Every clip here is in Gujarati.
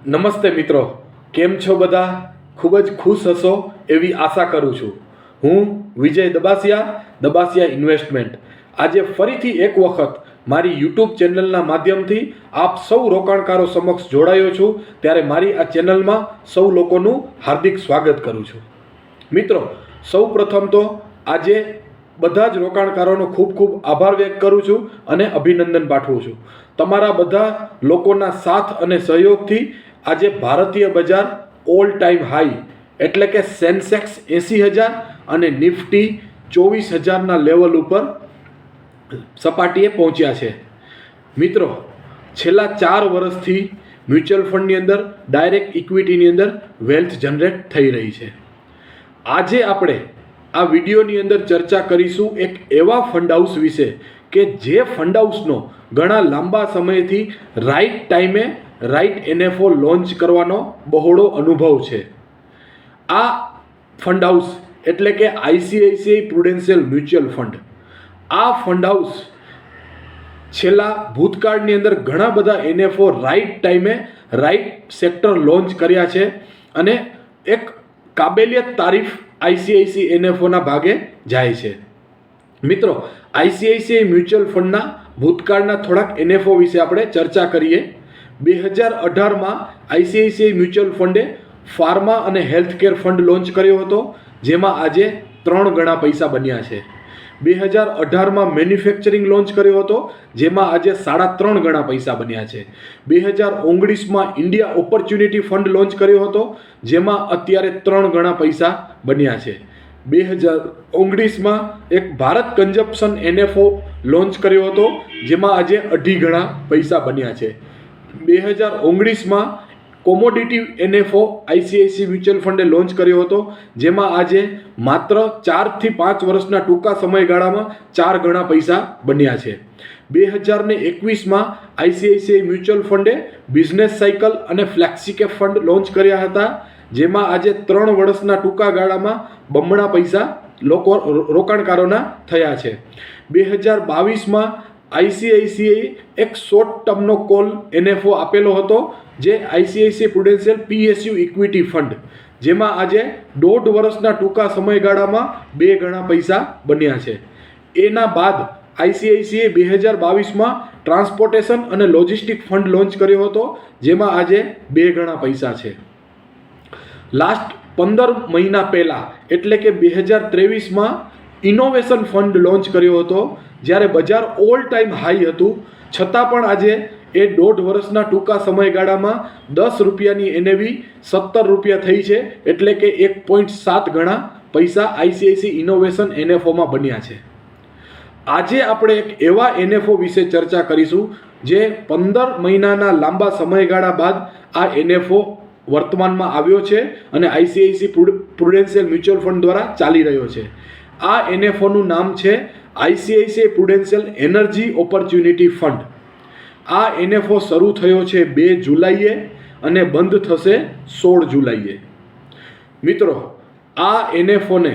નમસ્તે મિત્રો, કેમ છો બધા? ખૂબ જ ખુશ હશો એવી આશા કરું છું. હું વિજય દબાસિયા ઇન્વેસ્ટમેન્ટ આજે ફરીથી એક વખત મારી યુટ્યુબ ચેનલના માધ્યમથી આપ સૌ રોકાણકારો સમક્ષ જોડાયો છું. ત્યારે મારી આ ચેનલમાં સૌ લોકોનું હાર્દિક સ્વાગત કરું છું. મિત્રો, સૌ પ્રથમ તો આજે બધા જ રોકાણકારોનો ખૂબ ખૂબ આભાર વ્યક્ત કરું છું અને અભિનંદન પાઠવું છું. તમારા બધા લોકોના સાથ અને સહયોગથી આજે ભારતીય બજાર ઓલ ટાઈમ હાઈ એટલે કે સેન્સેક્સ 80,000 અને નિફ્ટી 24,000ના લેવલ ઉપર સપાટીએ પહોંચ્યા છે. મિત્રો, છેલ્લા 4 વર્ષથી મ્યુચ્યુઅલ ફંડની અંદર ડાયરેક્ટ ઇક્વિટીની અંદર વેલ્થ જનરેટ થઈ રહી છે. આજે આપણે આ વિડીયોની અંદર ચર્ચા કરીશું એક એવા ફંડ હાઉસ વિશે કે જે ફંડ હાઉસનો ઘણા લાંબા સમયથી રાઈટ ટાઈમે રાઈટ એનએફઓ લોન્ચ કરવાનો બહોળો અનુભવ છે. આ ફંડ હાઉસ એટલે કે આઈસીઆઈસીઆઈ પ્રુડેન્શિયલ મ્યુચ્યુઅલ ફંડ. આ ફંડ હાઉસ છેલ્લા ભૂતકાળની અંદર ઘણા બધા એનએફઓ રાઈટ ટાઈમે રાઈટ સેક્ટર લોન્ચ કર્યા છે અને એક કાબેલિયત તારીફ આઈસીઆઈસીઆઈ એનએફઓના ભાગે જાય છે. મિત્રો, આઈસીઆઈસીઆઈ મ્યુચ્યુઅલ ફંડના ભૂતકાળના થોડાક એનએફઓ વિશે આપણે ચર્ચા કરીએ. 2018માં આઈસીઆઈસીઆઈ મ્યુચ્યુઅલ ફંડે ફાર્મા અને હેલ્થકેર ફંડ લોન્ચ કર્યો હતો, જેમાં આજે 3 ગણા પૈસા બન્યા છે. 2018માં મેન્યુફેક્ચરિંગ લોન્ચ કર્યો હતો, જેમાં આજે 3.5 ગણા પૈસા બન્યા છે. 2019માં ઇન્ડિયા ઓપોર્ચ્યુનિટી ફંડ લોન્ચ કર્યો હતો, જેમાં અત્યારે 3 ગણા પૈસા બન્યા છે. 2019માં એક ભારત કન્ઝપ્શન એનએફઓ લોન્ચ કર્યો હતો, જેમાં આજે 2.5 ગણા પૈસા બન્યા છે. 2019માં કોમોડિટી એનએફઓ આઈસીઆઈસી મ્યુચ્યુઅલ ફંડે લોન્ચ કર્યો હતો, જેમાં આજે માત્ર 4 થી 5 વર્ષના ટૂંકા સમયગાળામાં 4 ગણા પૈસા બન્યા છે. 2021માં આઈસીઆઈસીઆઈ મ્યુચ્યુઅલ ફંડે બિઝનેસ સાયકલ અને ફ્લેક્સી ફંડ લોન્ચ કર્યા હતા, જેમાં આજે 3 વર્ષના ટૂંકા ગાળામાં બમણા પૈસા રોકાણકારોના થયા છે. 2022માં આઈસીઆઈસીઆઈ એક શોર્ટ ટર્મનો કોલ એનએફઓ આપેલો હતો, જે ICICI Prudential PSU equity fund, જેમાં આજે 1.5 વર્ષના ટૂંકા સમયગાળામાં 2 ગણા પૈસા બન્યા છે. એના બાદ આઈસીઆઈસીઆઈ 2022માં ટ્રાન્સપોર્ટેશન અને લોજિસ્ટિક ફંડ લોન્ચ કર્યો હતો, જેમાં આજે 2 ગણા પૈસા છે. લાસ્ટ 15 મહિના પહેલાં એટલે કે 2023માં ઇનોવેશન ફંડ લોન્ચ કર્યો હતો, જ્યારે બજાર ઓલ ટાઈમ હાઈ હતું, છતાં પણ આજે એ 1.5 વર્ષના ટૂંકા સમયગાળામાં 10 રૂપિયાની એનએવી 17 રૂપિયા થઈ છે, એટલે કે 1.7 ગણા પૈસા આઈસીઆઈસી ઇનોવેશન એનએફઓમાં બન્યા છે. આજે આપણે એક એવા એનએફઓ વિશે ચર્ચા કરીશું જે 15 મહિનાના લાંબા સમયગાળા બાદ આ એનએફઓ વર્તમાનમાં આવ્યો છે અને આઈસીઆઈસી પ્રુડેન્શિયલ મ્યુચ્યુઅલ ફંડ દ્વારા ચાલી રહ્યો છે. આ એનએફઓનું નામ છે ICICI prudential energy opportunity fund. આ એનએફઓ શરૂ થયો છે 2 જુલાઈએ અને બંધ થશે 16 જુલાઈએ. મિત્રો, આ એનએફઓને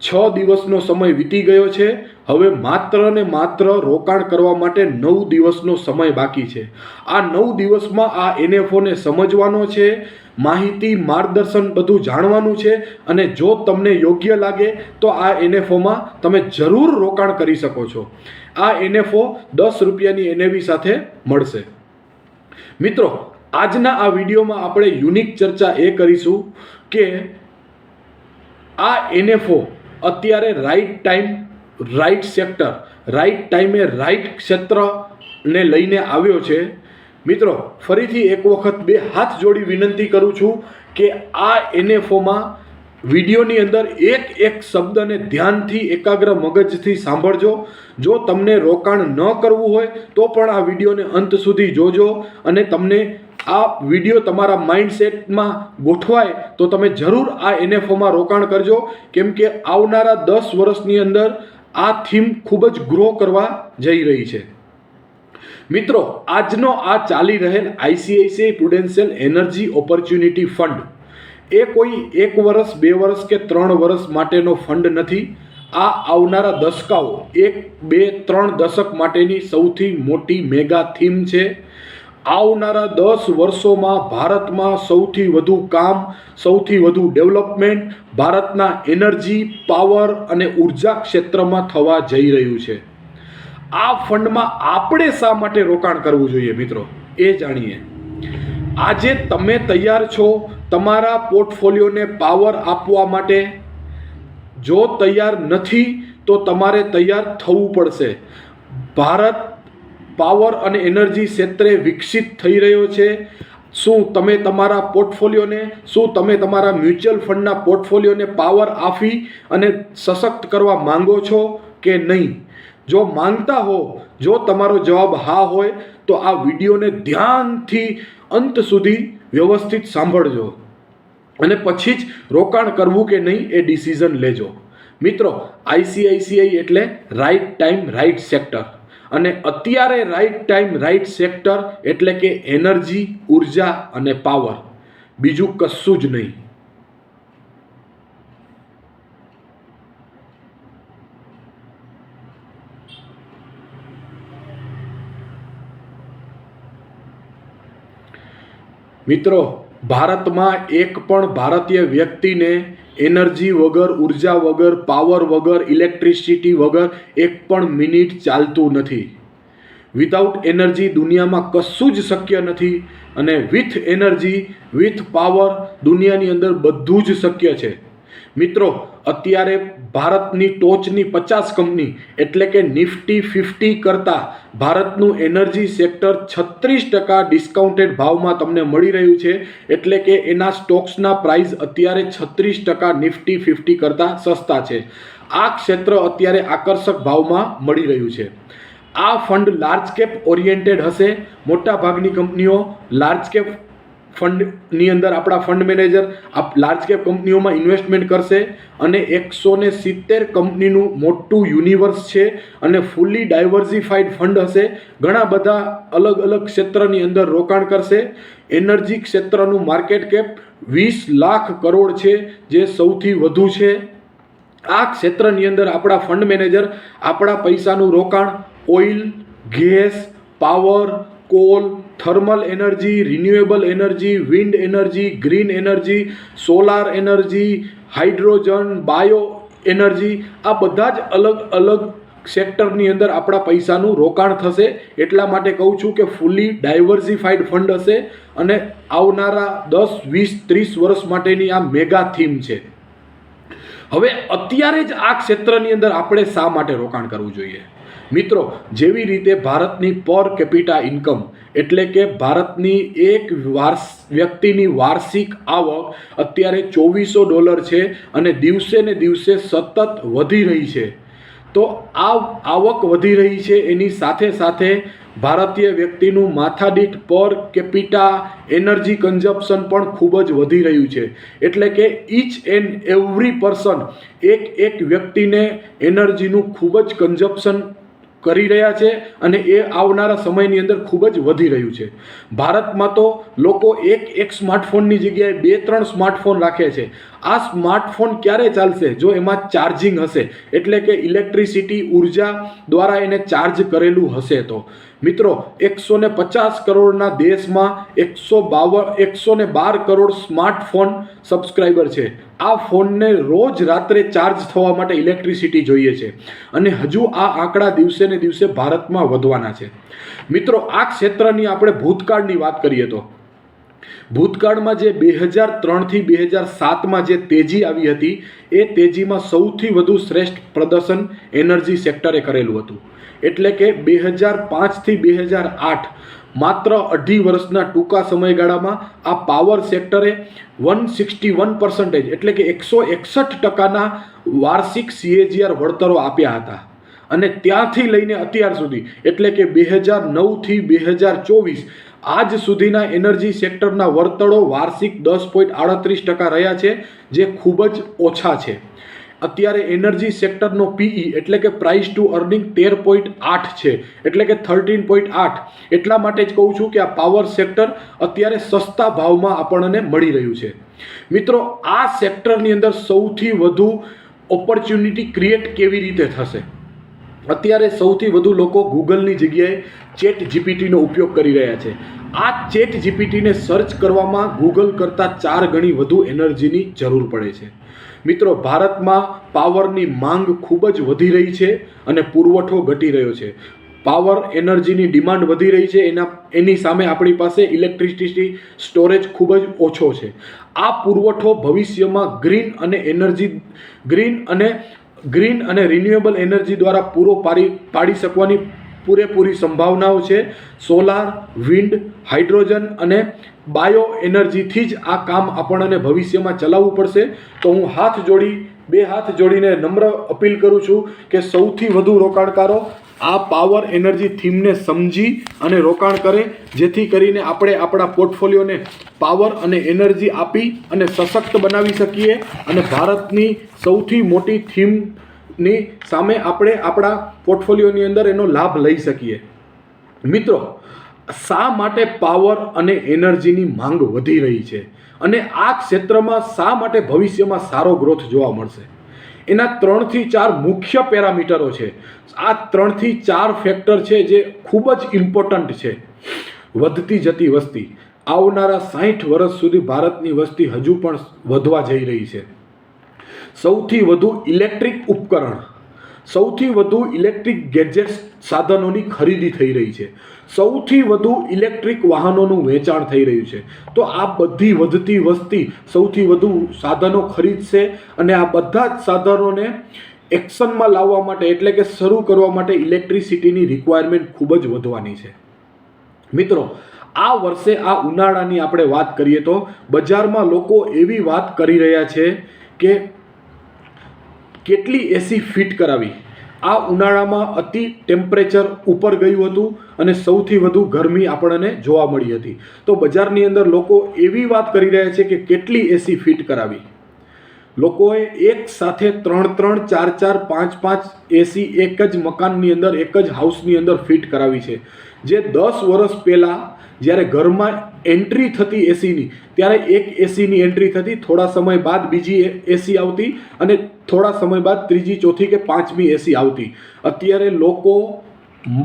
6 દિવસનો સમય વીતી ગયો છે. હવે માત્ર ને માત્ર રોકાણ કરવા માટે 9 દિવસનો સમય બાકી છે. આ 9 દિવસમાં આ એનએફઓને સમજવાનો છે, માહિતી માર્ગદર્શન બધું જાણવાનું છે, અને જો તમને યોગ્ય લાગે તો આ એનએફઓમાં તમે જરૂર રોકાણ કરી શકો છો. આ એનએફઓ 10 રૂપિયાની એનએવી સાથે મળશે. મિત્રો, આજના આ વિડીયોમાં આપણે યુનિક ચર્ચા એ કરીશું કે આ એનએફઓ અત્યારે right time right sector right ટાઈમે રાઈટ ક્ષેત્રને લઈને આવ્યો છે. મિત્રો, ફરીથી એક વખત 2 હાથ જોડી વિનંતી કરું છું કે આ એનએફઓમાં વિડીયોની અંદર એક શબ્દને ધ્યાનથી એકાગ્ર મગજથી સાંભળજો. જો તમને રોકાણ ન કરવું હોય તો પણ આ વિડીયોને અંત સુધી જોજો, અને તમને આ વિડીયો તમારા માઇન્ડસેટમાં ગોઠવાય તો તમે જરૂર આ એનએફઓમાં રોકાણ કરજો, કેમ કે આવનારા 10 વર્ષની અંદર આ થીમ ખૂબ જ ગ્રો કરવા જઈ રહી છે. મિત્રો, આજનો આ ચાલી રહેલ ICICI prudential energy opportunity fund એ કોઈ 1 વર્ષ 2 વર્ષ કે 3 વર્ષ માટેનો ફંડ નથી. આ આવનારા દશકાઓ 1 2 3 દશક માટેની સૌથી મોટી મેગા થીમ છે. આવનારા 10 વર્ષોમાં ભારતમાં સૌથી વધુ કામ, સૌથી વધુ ડેવલપમેન્ટ ભારતના એનર્જી, પાવર અને ઉર્જા ક્ષેત્રમાં થવા જઈ રહ્યું છે. આ ફંડમાં આપણે શા માટે રોકાણ કરવું જોઈએ મિત્રો, એ જાણીએ. આજે તમે તૈયાર છો તમારા પોર્ટફોલિયોને પાવર આપવા માટે? જો તૈયાર નથી તો તમારે તૈયાર થવું પડશે. ભારત પાવર અને એનર્જી ક્ષેત્રે વિકસિત થઈ રહ્યો છે. શું તમે તમારા પોર્ટફોલિયોને, શું તમે તમારા મ્યુચ્યુઅલ ફંડના પોર્ટફોલિયોને પાવર આપી અને સશક્ત કરવા માંગો છો કે નહીં? જો માંગતા હો, જો તમારો જવાબ હા હોય તો આ વિડીયોને ધ્યાનથી અંત સુધી વ્યવસ્થિત સાંભળજો અને પછી જ રોકાણ કરવું કે નહીં એ ડિસિઝન લેજો. મિત્રો, ICICI એટલે રાઇટ ટાઈમ રાઇટ સેક્ટર, અને અત્યારે રાઇટ ટાઈમ રાઇટ સેક્ટર એટલે કે એનર્જી, ઉર્જા અને પાવર, બીજું કશું જ નહીં. મિત્રો, ભારતમાં એક પણ ભારતીય વ્યક્તિને એનર્જી વગર, ઉર્જા વગર, પાવર વગર, ઇલેક્ટ્રિસિટી વગર એક પણ મિનિટ ચાલતું નથી. વિધાઉટ એનર્જી દુનિયામાં કશું જ શક્ય નથી, અને વિથ એનર્જી, વિથ પાવર દુનિયાની અંદર બધું જ શક્ય છે. મિત્રો, અત્યારે ભારતની ટોચની 50 કંપની એટલે કે નિફ્ટી 50 કરતાં ભારતનું એનર્જી સેક્ટર 36% ડિસ્કાઉન્ટેડ ભાવમાં તમને મળી રહ્યું છે. એટલે કે એના સ્ટોક્સના પ્રાઇસ અત્યારે 36% નિફ્ટી 50 કરતાં સસ્તા છે. આ ક્ષેત્ર અત્યારે આકર્ષક ભાવમાં મળી રહ્યું છે. આ ફંડ લાર્જ કેપ ઓરિએન્ટેડ હશે. મોટા ભાગની કંપનીઓ લાર્જ કેપ ફંડની અંદર આપણા ફંડ મેનેજર લાર્જ કેપ કંપનીઓમાં ઇન્વેસ્ટમેન્ટ કરશે, અને 170 કંપનીનું મોટું યુનિવર્સ છે અને ફૂલી ડાયવર્સિફાઈડ ફંડ હશે. ઘણા બધા અલગ અલગ ક્ષેત્રની અંદર રોકાણ કરશે. એનર્જી ક્ષેત્રનું માર્કેટ કેપ 20 લાખ કરોડ છે, જે સૌથી વધુ છે. આ ક્ષેત્રની અંદર આપણા ફંડ મેનેજર આપણા પૈસાનું રોકાણ oil, gas, power, call, thermal energy, renewable energy, wind energy, green energy, solar energy, hydrogen, bio energy, આ બધા જ અલગ અલગ સેક્ટરની અંદર આપણા પૈસાનું રોકાણ થશે. એટલા માટે કહું છું કે ફૂલી ડાયવર્સિફાઈડ ફંડ હશે, અને આવનારા 10, 20, 30 વર્ષ માટેની આ મેગા થીમ છે. હવે અત્યારે જ આ ક્ષેત્રની અંદર આપણે શા માટે રોકાણ કરવું જોઈએ? મિત્રો, જેવી રીતે ભારતની પર કેપિટા ઇન્કમ એટલે કે ભારતની એક વ્યક્તિની વાર્ષિક આવક અત્યારે $2400 છે અને દિવસે ને દિવસે સતત વધી રહી છે. તો આ આવક વધી રહી છે, એની સાથે સાથે ભારતીય વ્યક્તિનું માથાદીઠ પર કેપિટા એનર્જી કન્ઝપ્શન પણ ખૂબ જ વધી રહ્યું છે. એટલે કે ઈચ એન્ડ એવરી પર્સન, એક વ્યક્તિને એનર્જીનું ખૂબ જ કન્ઝપ્શન કરી રહ્યા છે, અને એ આવનારા સમયની અંદર ખૂબ જ વધી રહ્યું છે. ભારતમાં તો લોકો એક સ્માર્ટફોનની જગ્યાએ 2-3 સ્માર્ટફોન રાખે છે. આ સ્માર્ટફોન ક્યારે ચાલશે? જો એમાં ચાર્જિંગ હશે, એટલે કે ઇલેક્ટ્રિસિટી, ઉર્જા દ્વારા એને ચાર્જ કરેલું હશે તો. મિત્રો, 150 કરોડના દેશમાં 112 કરોડ સ્માર્ટફોન સબસ્ક્રાઈબર છે. આ ફોનને રોજ રાત્રે ચાર્જ થવા માટે ઇલેક્ટ્રિસિટી જોઈએ છે, અને હજુ આ આંકડા દિવસે ને દિવસે ભારતમાં વધવાના છે. મિત્રો, આ ક્ષેત્રની આપણે ભૂતકાળની વાત કરીએ તો ભૂતકાળમાં જે 2003 થી 2007માં જે તેજી આવી હતી, એ તેજીમાં સૌથી વધુ શ્રેષ્ઠ પ્રદર્શન એનર્જી સેક્ટરે કરેલું હતું. એટલે કે 2005 થી 2008 માત્ર 2.5 વર્ષના ટૂંકા સમયગાળામાં આ પાવર સેક્ટરે 161% એટલે કે 161% વાર્ષિક CAGR વળતરો આપ્યા હતા. અને ત્યાંથી લઈને અત્યાર સુધી એટલે કે 2009 થી 2024 આજ સુધીના એનર્જી સેક્ટરના વળતરો વાર્ષિક 10.38% રહ્યા છે, જે ખૂબ જ ઓછા છે. અત્યારે એનર્જી સેક્ટરનો PE એટલે કે પ્રાઇસ ટુ અર્નિંગ 13.8 છે, એટલે કે 13.8. એટલા માટે જ કહું છું કે આ પાવર સેક્ટર અત્યારે સસ્તા ભાવમાં આપણને મળી રહ્યું છે. મિત્રો, આ સેક્ટરની અંદર સૌથી વધુ ઓપોર્ચ્યુનિટી ક્રિએટ કેવી રીતે થશે? અત્યારે સૌથી વધુ લોકો ગૂગલની જગ્યાએ ચેટ જીપીટીનો ઉપયોગ કરી રહ્યા છે. આ ચેટ જીપીટીને સર્ચ કરવામાં ગૂગલ કરતાં 4 ગણી વધુ એનર્જીની જરૂર પડે છે. મિત્રો, ભારતમાં પાવરની માંગ ખૂબ જ વધી રહી છે અને પુરવઠો ઘટી રહ્યો છે. પાવર એનર્જીની ડિમાન્ડ વધી રહી છે, એની સામે આપણી પાસે ઇલેક્ટ્રિસિટી સ્ટોરેજ ખૂબ જ ઓછો છે. આ પુરવઠો ભવિષ્યમાં ગ્રીન અને રિન્યુએબલ એનર્જી દ્વારા પૂરો પાડી શકવાની પૂરેપૂરી સંભાવનાઓ છે. સોલાર, વિન્ડ, હાઇડ્રોજન અને બાયો એનર્જીથી જ આ કામ આપણને ભવિષ્યમાં ચલાવવું પડશે. તો હું બે હાથ જોડીને નમ્ર અપીલ કરું છું કે સૌથી વધુ રોકાણકારો આ પાવર એનર્જી થીમને સમજી અને રોકાણ કરે, જેથી કરીને આપણે આપણા પોર્ટફોલિયોને પાવર અને એનર્જી આપી અને સશક્ત બનાવી શકીએ અને ભારતની સૌથી મોટી થીમની સામે આપણે આપણા પોર્ટફોલિયોની અંદર એનો લાભ લઈ શકીએ. મિત્રો, શા માટે પાવર અને એનર્જીની માંગ વધી રહી છે અને આ ક્ષેત્રમાં શા માટે ભવિષ્યમાં સારો ગ્રોથ જોવા મળશે? એના 3 થી 4 મુખ્ય પેરામીટરો છે. આ 3 થી 4 ફેક્ટર છે જે ખૂબ જ ઇમ્પોર્ટન્ટ છે. વધતી જતી વસ્તી. આવનારા 60 વર્ષ સુધી ભારતની વસ્તી હજુ પણ વધવા જઈ રહી છે. સૌથી વધુ ઇલેક્ટ્રિક ઉપકરણ, સૌથી વધુ ઇલેક્ટ્રિક ગેજેટ્સ સાધનોની ખરીદી થઈ રહી છે. સૌથી વધુ ઇલેક્ટ્રિક વાહનોનું વેચાણ થઈ રહ્યું છે. તો આ બધી વધતી વસ્તી સૌથી વધુ સાધનો ખરીદશે અને આ બધા જ સાધનોને એક્શનમાં લાવવા માટે, એટલે કે શરૂ કરવા માટે ઇલેક્ટ્રિસિટીની રિક્વાયરમેન્ટ ખૂબ જ વધવાની છે. મિત્રો, આ વર્ષે આ ઉનાળાની આપણે વાત કરીએ તો બજારમાં લોકો એવી વાત કરી રહ્યા છે કે કેટલી એસી ફિટ કરાવી. આ ઉનાળામાં અતિ ટેમ્પરેચર ઉપર ગયું હતું અને સૌથી વધુ ગરમી આપણને જોવા મળી હતી. તો બજારની અંદર લોકો એવી વાત કરી રહ્યા છે કે કેટલી એસી ફિટ કરાવી. લોકોએ એક સાથે 3, 4, 5 એસી એક જ મકાનની અંદર, એક જ હાઉસની અંદર ફિટ કરાવી છે. જે 10 વર્ષ પહેલાં જ્યારે ઘરમાં એન્ટ્રી થતી એસીની, ત્યારે એક એસીની એન્ટ્રી થતી, થોડા સમય બાદ બીજી એસી આવતી અને થોડા સમય બાદ ત્રીજી, ચોથી કે પાંચમી એસી આવતી. અત્યારે લોકો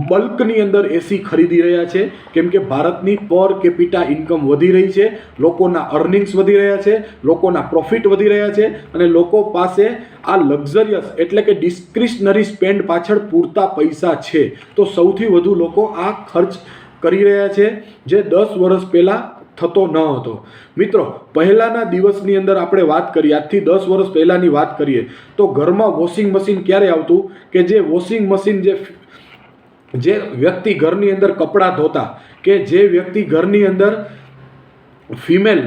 બલ્કની અંદર એસી ખરીદી રહ્યા છે, કેમ કે ભારતની પર કેપિટા ઇન્કમ વધી રહી છે, લોકોના અર્નિંગ્સ વધી રહ્યા છે, લોકોના પ્રોફિટ વધી રહ્યા છે અને લોકો પાસે આ લક્ઝરિયસ એટલે કે ડિસ્ક્રિશનરી સ્પેન્ડ પાછળ પૂરતા પૈસા છે. તો સૌથી વધુ લોકો આ ખર્ચ કરી રહ્યા છે, જે 10 વર્ષ પહેલાં થતો ન હતો. મિત્રો, પહેલાંના દિવસની અંદર આપણે વાત કરીએ, આજથી 10 વર્ષ પહેલાંની વાત કરીએ તો ઘરમાં વોશિંગ મશીન ક્યારે આવતું કે જે વોશિંગ મશીન જે વ્યક્તિ ઘરની અંદર કપડાં ધોતા, કે જે વ્યક્તિ ઘરની અંદર ફિમેલ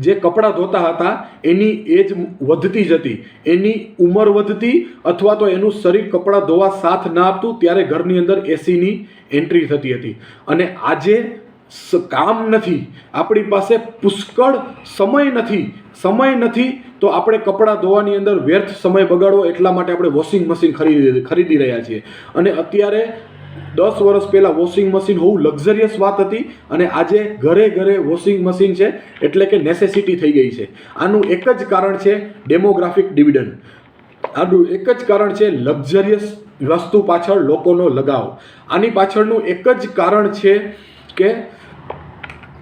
જે કપડાં ધોતા હતા એની એજ વધતી જતી, એની ઉંમર વધતી અથવા તો એનું શરીર કપડાં ધોવા સાથ ના આપતું, ત્યારે ઘરની અંદર એસીની એન્ટ્રી થતી હતી. અને આજે કામ નથી, આપણી પાસે પુષ્કળ સમય નથી તો આપણે કપડાં ધોવાની અંદર વ્યર્થ સમય બગાડવો એટલા માટે આપણે વોશિંગ મશીન ખરીદી રહ્યા છીએ. અને અત્યારે 10 વર્ષ પહેલાં વોશિંગ મશીન હોવું લક્ઝરિયસ વાત હતી અને આજે ઘરે ઘરે વોશિંગ મશીન છે, એટલે કે નેસેસિટી થઈ ગઈ છે. આનું એક જ કારણ છે ડેમોગ્રાફિક ડિવિડન્ડ. આનું એક જ કારણ છે લક્ઝરિયસ વસ્તુ પાછળ લોકોનો લગાવ. આની પાછળનું એક જ કારણ છે કે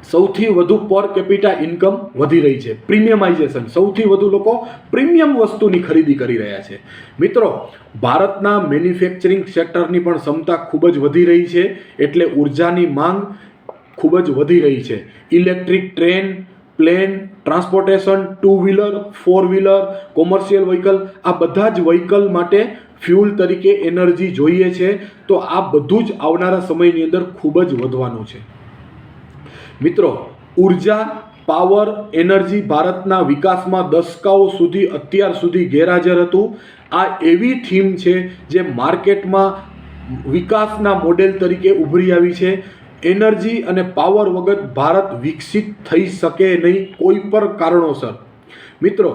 સૌથી વધુ પર કેપિટા ઇન્કમ વધી રહી છે, પ્રીમિયમાઇઝેશન. સૌથી વધુ લોકો પ્રીમિયમ વસ્તુની ખરીદી કરી રહ્યા છે. મિત્રો, ભારતના મેન્યુફેક્ચરિંગ સેક્ટરની પણ ક્ષમતા ખૂબ જ વધી રહી છે, એટલે ઉર્જાની માંગ ખૂબ જ વધી રહી છે. Electric train, plane, transportation, 2 wheeler, 4 wheeler, commercial vehicle, આ બધા જ વ્હીકલ માટે ફ્યુલ તરીકે એનર્જી જોઈએ છે. તો આ બધું જ આવનારા સમયની અંદર ખૂબ જ વધવાનું છે. મિત્રો, ઉર્જા, પાવર, એનર્જી ભારતના વિકાસમાં દશકાઓ સુધી અત્યાર સુધી ગેરહાજર હતું. આ એવી થીમ છે જે માર્કેટમાં વિકાસના મોડેલ તરીકે ઉભરી આવી છે. એનર્જી અને પાવર વગર ભારત વિકસિત થઈ શકે નહીં કોઈ પણ કારણોસર. મિત્રો,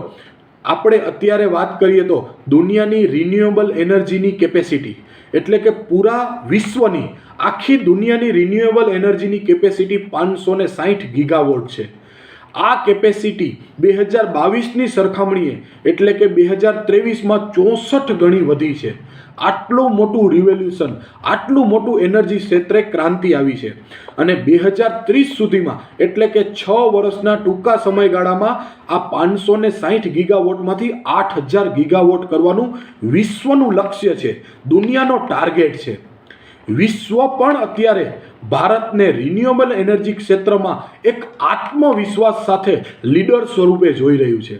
આપણે અત્યારે વાત કરીએ તો દુનિયાની રિન્યુએબલ એનર્જીની કેપેસિટી, એટલે કે પૂરા વિશ્વની આખી દુનિયાની રિન્યુએબલ એનર્જીની કેપેસિટી 560 ગીગાવોટ છે. આ કેપેસિટી 2022ની સરખામણીએ એટલે કે 2023માં 64 ગણી વધી છે. આટલું મોટું રિવોલ્યુશન, આટલું મોટું એનર્જી ક્ષેત્રે ક્રાંતિ આવી છે. અને 2030 સુધીમાં એટલે કે 6 વર્ષના ટૂંકા સમયગાળામાં આ 560 ગીગાવોટમાંથી 8000 ગીગાવોટ કરવાનું વિશ્વનું લક્ષ્ય છે, દુનિયાનો ટાર્ગેટ છે. વિશ્વ પણ અત્યારે ભારતને રિન્યુએબલ એનર્જી ક્ષેત્રમાં એક આત્મવિશ્વાસ સાથે લીડર સ્વરૂપે જોઈ રહ્યું છે.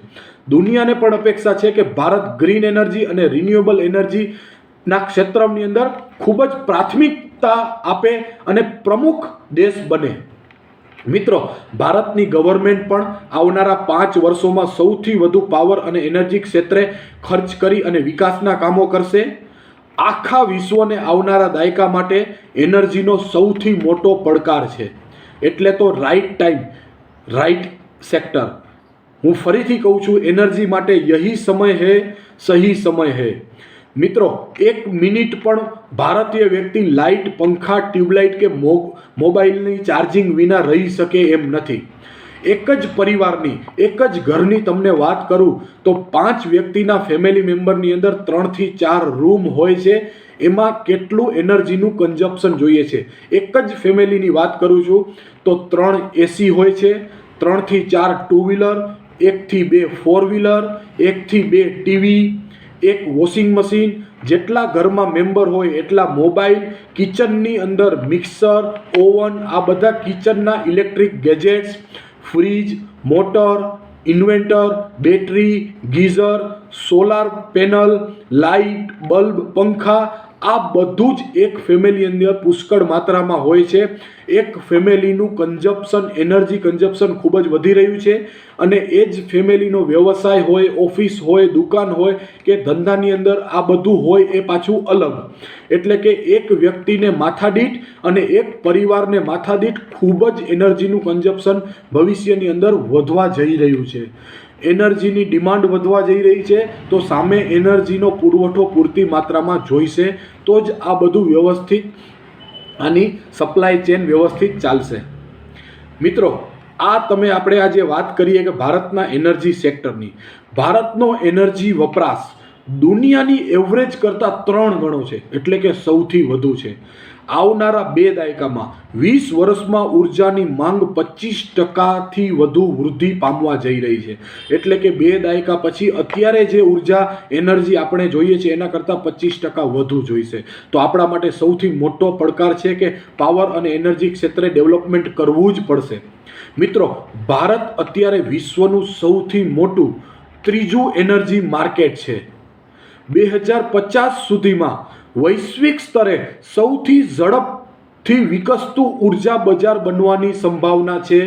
દુનિયાને પણ અપેક્ષા છે કે ભારત ગ્રીન એનર્જી અને રિન્યુએબલ એનર્જીના ક્ષેત્રની અંદર ખૂબ જ પ્રાથમિકતા આપે અને પ્રમુખ દેશ બને. મિત્રો, ભારતની ગવર્મેન્ટ પણ આવનારા 5 વર્ષોમાં સૌથી વધુ પાવર અને એનર્જી ક્ષેત્રે ખર્ચ કરી અને વિકાસના કામો કરશે. આખા વિશ્વને આવનારા દાયકા માટે એનર્જીનો સૌથી મોટો પડકાર છે. એટલે તો રાઈટ ટાઈમ, રાઈટ સેક્ટર. હું ફરીથી કહું છું, એનર્જી માટે યહી સમય હૈ, સહી સમય હૈ. મિત્રો, 1 મિનિટ પણ ભારતીય વ્યક્તિ લાઇટ, પંખા, ટ્યુબલાઇટ કે મોબાઈલની ચાર્જિંગ વિના રહી શકે એમ નથી. એક જ પરિવારની, એક જ ઘરની તમને વાત કરું તો 5 વ્યક્તિના ફેમિલી મેમ્બરની અંદર 3 થી 4 રૂમ હોય છે. એમાં કેટલું એનર્જીનું કન્ઝપ્શન જોઈએ છે. એક જ ફેમિલીની વાત કરું છું તો 3 એસી હોય છે, 3 થી 4 ટુ વ્હીલર, 1 થી 2 ફોર વ્હીલર, 1 થી 2 ટીવી, 1 વોશિંગ મશીન. જેટલા ઘરમાં મેમ્બર હોય એટલા મોબાઈલ, કિચનની અંદર મિક્સર, ઓવન, આ બધા કિચનના electric gadgets, fridge, motor, inverter, battery, geyser, solar panel, light, bulb, પંખા, આ બધું જ એક ફેમિલી અંદર પુષ્કળ માત્રામાં હોય છે. એક ફેમિલીનું કન્ઝપ્શન, એનર્જી કન્ઝપ્શન ખૂબ જ વધી રહ્યું છે. અને એ જ ફેમિલીનો વ્યવસાય હોય, ઓફિસ હોય, દુકાન હોય કે ધંધાની અંદર આ બધું હોય એ પાછું અલગ. એટલે કે એક વ્યક્તિને માથાદીઠ અને એક પરિવારને માથાદીઠ ખૂબ જ એનર્જીનું કન્ઝપ્શન ભવિષ્યની અંદર વધવા જઈ રહ્યું છે. એનર્જીની ડિમાન્ડ વધવા જઈ રહી છે તો સામે એનર્જીનો પુરવઠો પૂરતી માત્રામાં જોઈશે તો જ આ બધું વ્યવસ્થિત, આની સપ્લાય ચેન વ્યવસ્થિત ચાલશે. મિત્રો, આપણે આજે વાત કરીએ કે ભારતના એનર્જી સેક્ટરની. ભારતનો એનર્જી વપરાશ દુનિયાની એવરેજ કરતાં 3 ગણો છે, એટલે કે સૌથી વધુ છે. આવનારા 2 દાયકામાં 20 વર્ષમાં ઉર્જાની માંગ 25% વધુ વૃદ્ધિ પામવા જઈ રહી છે. એટલે કે 2 દાયકા પછી અત્યારે જે ઉર્જા એનર્જી આપણે જોઈએ છે એના કરતાં 25% વધુ જોઈશે. તો આપણા માટે સૌથી મોટો પડકાર છે કે પાવર અને એનર્જી ક્ષેત્રે ડેવલપમેન્ટ કરવું જ પડશે. મિત્રો, ભારત અત્યારે વિશ્વનું સૌથી મોટું 3જું એનર્જી માર્કેટ છે. 2050 સુધીમાં વૈશ્વિક સ્તરે સૌથી ઝડપથી વિકસતું ઉર્જા બજાર બનવાની સંભાવના છે.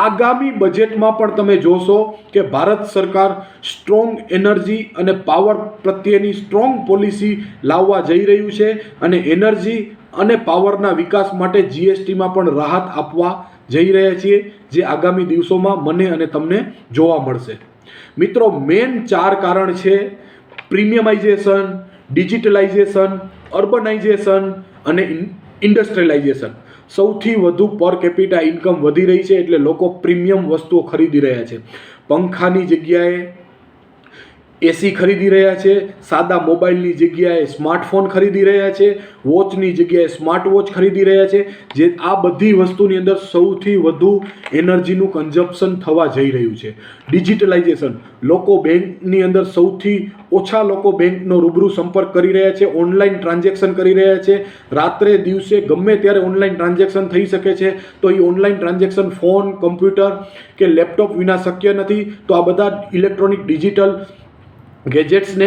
આગામી બજેટમાં પણ તમે જોશો કે ભારત સરકાર સ્ટ્રોંગ એનર્જી અને પાવર પ્રત્યેની સ્ટ્રોંગ પોલિસી લાવવા જઈ રહ્યું છે. અને એનર્જી અને પાવરના વિકાસ માટે જીએસટીમાં પણ રાહત આપવા જઈ રહ્યા છીએ, જે આગામી દિવસોમાં મને અને તમને જોવા મળશે. મિત્રો, મેન 4 કારણ છે: પ્રીમિયમાઇઝેશન, ડિજિટલાઇઝેશન, અર્બનાઇઝેશન અને ઇન્ડસ્ટ્રીયલાઇઝેશન. સૌથી વધુ પર કેપિટા ઇન્કમ વધી રહી છે એટલે લોકો પ્રીમિયમ વસ્તુઓ ખરીદી રહ્યા છે. પંખાની જગ્યાએ એસી ખરીદી રહ્યા છે, સાદા મોબાઈલની જગ્યાએ સ્માર્ટફોન ખરીદી રહ્યા છે, વોચની જગ્યાએ સ્માર્ટ વોચ ખરીદી રહ્યા છે. જે આ બધી વસ્તુની અંદર સૌથી વધુ એનર્જીનું કન્ઝપ્શન થવા જઈ રહ્યું છે. ડિજિટલાઇઝેશન, લોકો બેંકની અંદર સૌથી ઓછા લોકો બેંકનો રૂબરૂ સંપર્ક કરી રહ્યા છે, ઓનલાઈન ટ્રાન્ઝેક્શન કરી રહ્યા છે. રાત્રે દિવસે ગમે ત્યારે ઓનલાઈન ટ્રાન્ઝેક્શન થઈ શકે છે. તો એ ઓનલાઈન ટ્રાન્ઝેક્શન ફોન, કમ્પ્યુટર કે લેપટોપ વિના શક્ય નથી. તો આ બધા ઇલેક્ટ્રોનિક ડિજિટલ ગેજેટ્સને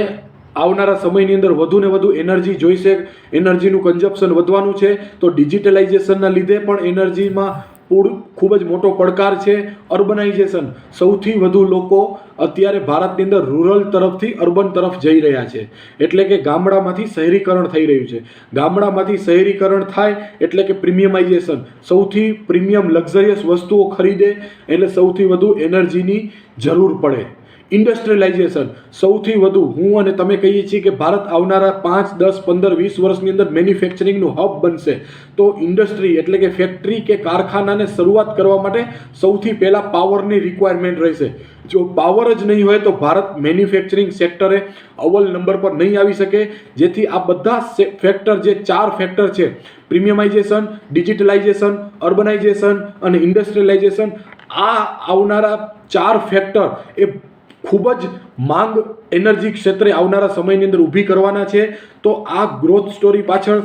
આવનારા સમયની અંદર વધુ ને વધુ એનર્જી જોઈશે, એનર્જીનું કન્ઝપ્શન વધવાનું છે. તો ડિજિટલાઇઝેશનના લીધે પણ એનર્જીમાં ખૂબ જ મોટો પડકાર છે. અર્બનાઇઝેશન, સૌથી વધુ લોકો અત્યારે ભારતની અંદર રૂરલ તરફથી અર્બન તરફ જઈ રહ્યા છે. એટલે કે ગામડામાંથી શહેરીકરણ થઈ રહ્યું છે. ગામડામાંથી શહેરીકરણ થાય એટલે કે પ્રીમિયમાઇઝેશન, સૌથી પ્રીમિયમ લક્ઝરિયસ વસ્તુઓ ખરીદે એટલે સૌથી વધુ એનર્જીની જરૂર પડે. ઇન્ડસ્ટ્રીયલાઇઝેશન સૌથી વધુ હું અને તમે કહીએ છીએ કે ભારત આવનારા 5, 10, 15, 20 વર્ષની અંદર મેન્યુફેક્ચરિંગનું હબ બનશે. તો ઇન્ડસ્ટ્રી એટલે કે ફેક્ટરી કે કારખાનાને શરૂઆત કરવા માટે સૌથી પહેલાં પાવરની રિક્વાયરમેન્ટ રહેશે. જો પાવર જ નહીં હોય તો ભારત મેન્યુફેક્ચરિંગ સેક્ટરે અવ્વલ નંબર પર નહીં આવી શકે. જેથી આ બધા ફેક્ટર, જે 4 ફેક્ટર છે, પ્રીમિયમાઇઝેશન, ડિજિટલાઇઝેશન, અર્બનાઇઝેશન અને ઇન્ડસ્ટ્રીયલાઇઝેશન, આ આવનારા 4 ફેક્ટર એ ખૂબ જ માંગ એનર્જી ક્ષેત્રે આવનારા સમયની અંદર ઊભી કરવાના છે. તો આ ગ્રોથ સ્ટોરી પાછળ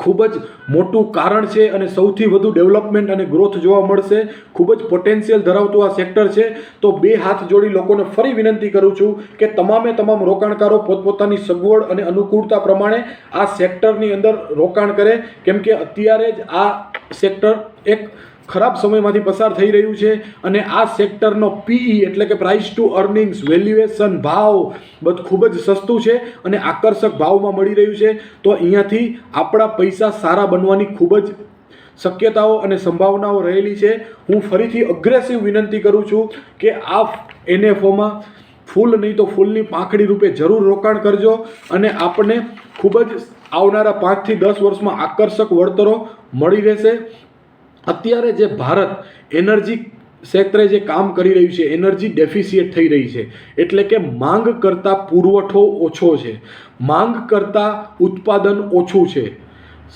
ખૂબ જ મોટું કારણ છે અને સૌથી વધુ ડેવલપમેન્ટ અને ગ્રોથ જોવા મળશે. ખૂબ જ પોટેન્શિયલ ધરાવતું આ સેક્ટર છે. તો 2 હાથ જોડી લોકોને ફરી વિનંતી કરું છું કે તમામ રોકાણકારો પોતપોતાની સગવડ અને અનુકૂળતા પ્રમાણે આ સેક્ટરની અંદર રોકાણ કરે. કેમ કે અત્યારે જ આ સેક્ટર એક ખરાબ સમયમાંથી પસાર થઈ રહ્યું છે અને આ સેક્ટરનો PE એટલે કે પ્રાઇસ ટુ અર્નિંગ્સ, વેલ્યુએશન, ભાવ બધું ખૂબ જ સસ્તું છે અને આકર્ષક ભાવમાં મળી રહ્યું છે. તો અહીંયાથી આપણા પૈસા સારા બનવાની ખૂબ જ શક્યતાઓ અને સંભાવનાઓ રહેલી છે. હું ફરીથી અગ્રેસિવ વિનંતી કરું છું કે આ NFOમાં ફૂલ નહીં તો ફૂલની પાંખડી રૂપે જરૂર રોકાણ કરજો અને આપણને ખૂબ જ આવનારા 5 થી 10 વર્ષમાં આકર્ષક વળતરો મળી રહેશે. અત્યારે જે ભારત એનર્જી ક્ષેત્રે જે કામ કરી રહ્યું છે, એનર્જી ડેફિસિએટ થઈ રહી છે. એટલે કે માંગ કરતાં પુરવઠો ઓછો છે, માંગ કરતાં ઉત્પાદન ઓછું છે.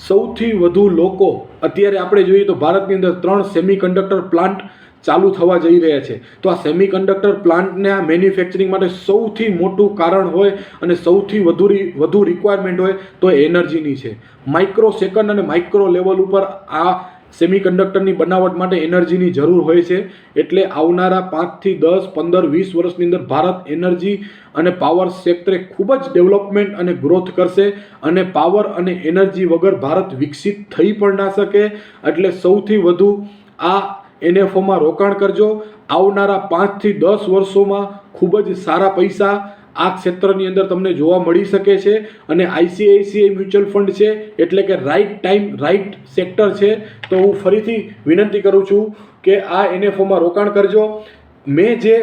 સૌથી વધુ લોકો અત્યારે આપણે જોઈએ તો ભારતની અંદર 3 સેમિકન્ડક્ટર પ્લાન્ટ ચાલુ થવા જઈ રહ્યા છે. તો આ સેમિકન્ડક્ટર પ્લાન્ટને આ મેન્યુફેક્ચરિંગ માટે સૌથી મોટું કારણ હોય અને સૌથી વધુ રિક્વાયરમેન્ટ હોય તો એનર્જીની છે. માઇક્રો સેકન્ડ અને માઇક્રો લેવલ ઉપર આ સેમિકન્ડક્ટરની બનાવટ માટે એનર્જીની જરૂર હોય છે. એટલે આવનારા 5 થી 10, 15, 20 વર્ષની અંદર ભારત એનર્જી અને પાવર ક્ષેત્રે ખૂબ જ ડેવલપમેન્ટ અને ગ્રોથ કરશે અને પાવર અને એનર્જી વગર ભારત વિકસિત થઈ પણ ના શકે. એટલે સૌથી વધુ આ NFOમાં રોકાણ કરજો. આવનારા 5 થી 10 વર્ષોમાં ખૂબ જ સારા પૈસા આ ક્ષેત્રની અંદર તમને જોવા મળી શકે છે. અને ICICI મ્યુચ્યુઅલ ફંડ છે એટલે કે રાઇટ ટાઈમ રાઇટ સેક્ટર છે. તો હું ફરીથી વિનંતી કરું છું કે આ NFOમાં રોકાણ કરજો. મેં જે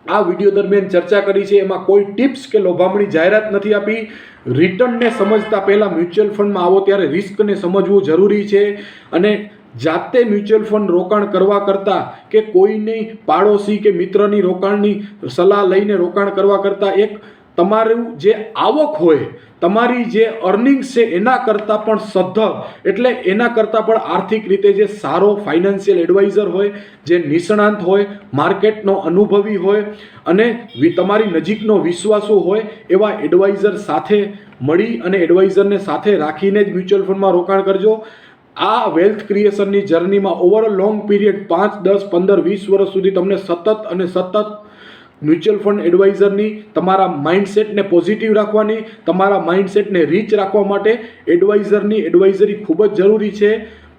આ વિડીયો દરમિયાન ચર્ચા કરી છે એમાં કોઈ ટિપ્સ કે લોભામણી જાહેરાત નથી આપી. રિટર્નને સમજતા પહેલાં મ્યુચ્યુઅલ ફંડમાં આવો ત્યારે રિસ્કને સમજવું જરૂરી છે. અને જાતે મ્યુચ્યુઅલ ફંડ રોકાણ કરવા કરતાં કે કોઈની પાડોશી કે મિત્રની રોકાણની સલાહ લઈને રોકાણ કરવા કરતાં એક તમારું જે આવક હોય, તમારી જે અર્નિંગ્સ છે એના કરતાં પણ સદ્ધર, એટલે એના કરતાં પણ આર્થિક રીતે જે સારો ફાઇનાન્શિયલ એડવાઇઝર હોય, જે નિષ્ણાંત હોય, માર્કેટનો અનુભવી હોય અને તમારી નજીકનો વિશ્વાસુ હોય એવા એડવાઇઝર સાથે મળી અને એડવાઇઝરને સાથે રાખીને જ મ્યુચ્યુઅલ ફંડમાં રોકાણ કરજો. આ વેલ્થ ક્રિએશનની જર્નીમાં ઓવર અ લોંગ પીરિયડ 5, 10, 15, 20 વર્ષ સુધી તમને સતત મ્યુચ્યુઅલ ફંડ એડવાઇઝરની તમારા માઇન્ડસેટને પોઝિટિવ રાખવાની, તમારા માઇન્ડસેટને રીચ રાખવા માટે એડવાઇઝરની એડવાઇઝરી ખૂબ જ જરૂરી છે.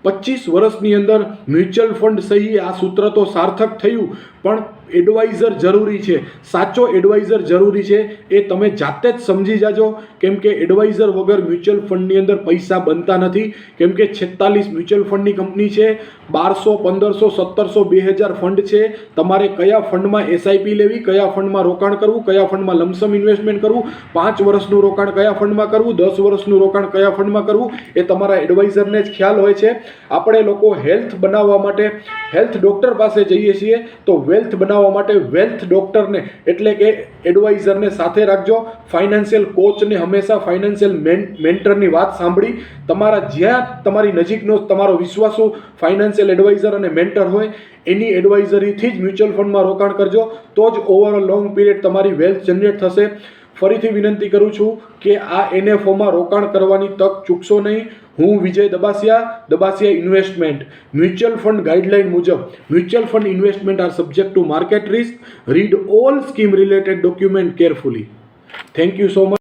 25 વર્ષની અંદર મ્યુચ્યુઅલ ફંડ સહી આ સૂત્ર તો સાર્થક થયું, પણ એડવાઇઝર જરૂરી છે. સાચો એડવાઇઝર જરૂરી છે. એ તમે જાતે જ સમજી જાજો. કેમ કે એડવાઇઝર વગર મ્યુચ્યુઅલ ફંડની અંદર પૈસા બનતા નથી. કેમ કે 46 મ્યુચ્યુઅલ ફંડની કંપની છે, 1200, 1500, 1700, 2000 ફંડ છે. તમારે કયા ફંડમાં SIP લેવી, કયા ફંડમાં રોકાણ કરવું, કયા ફંડમાં લમસમ ઇન્વેસ્ટમેન્ટ કરવું, 5 વર્ષનું રોકાણ કયા ફંડમાં કરવું, 10 વર્ષનું રોકાણ કયા ફંડમાં કરવું, એ તમારા એડવાઇઝરને જ ખ્યાલ હોય છે. આપણે લોકો હેલ્થ બનાવવા માટે હેલ્થ ડૉક્ટર પાસે જઈએ છીએ, તો વેલ્થ બનાવવા માટે વેલ્થ ડૉક્ટરને એટલે કે એડવાઇઝરને સાથે રાખજો. ફાઇનાન્શિયલ કોચને હંમેશા ફાઇનાન્શિયલ મેન્ટરની વાત સાંભળી તમારા જ્યાં તમારી નજીકનો તમારો વિશ્વાસુ ફાઇનાન્શિયલ એડવાઇઝર અને મેન્ટર હોય એની એડવાઇઝરીથી જ મ્યુચ્યુઅલ ફંડમાં રોકાણ કરજો. તો જ ઓવર અ લોંગ પીરિયડ તમારી વેલ્થ જનરેટ થશે. ફરીથી વિનંતી કરું છું કે આ NFOમાં રોકાણ કરવાની તક ચૂકશો નહીં. હું વિજય દબાસિયા ઇન્વેસ્ટમેન્ટ. મ્યુચ્યુઅલ ફંડ ગાઈડલાઇન મુજબ mutual fund investment R subject to market risk. Read all scheme related document carefully. Thank you so much.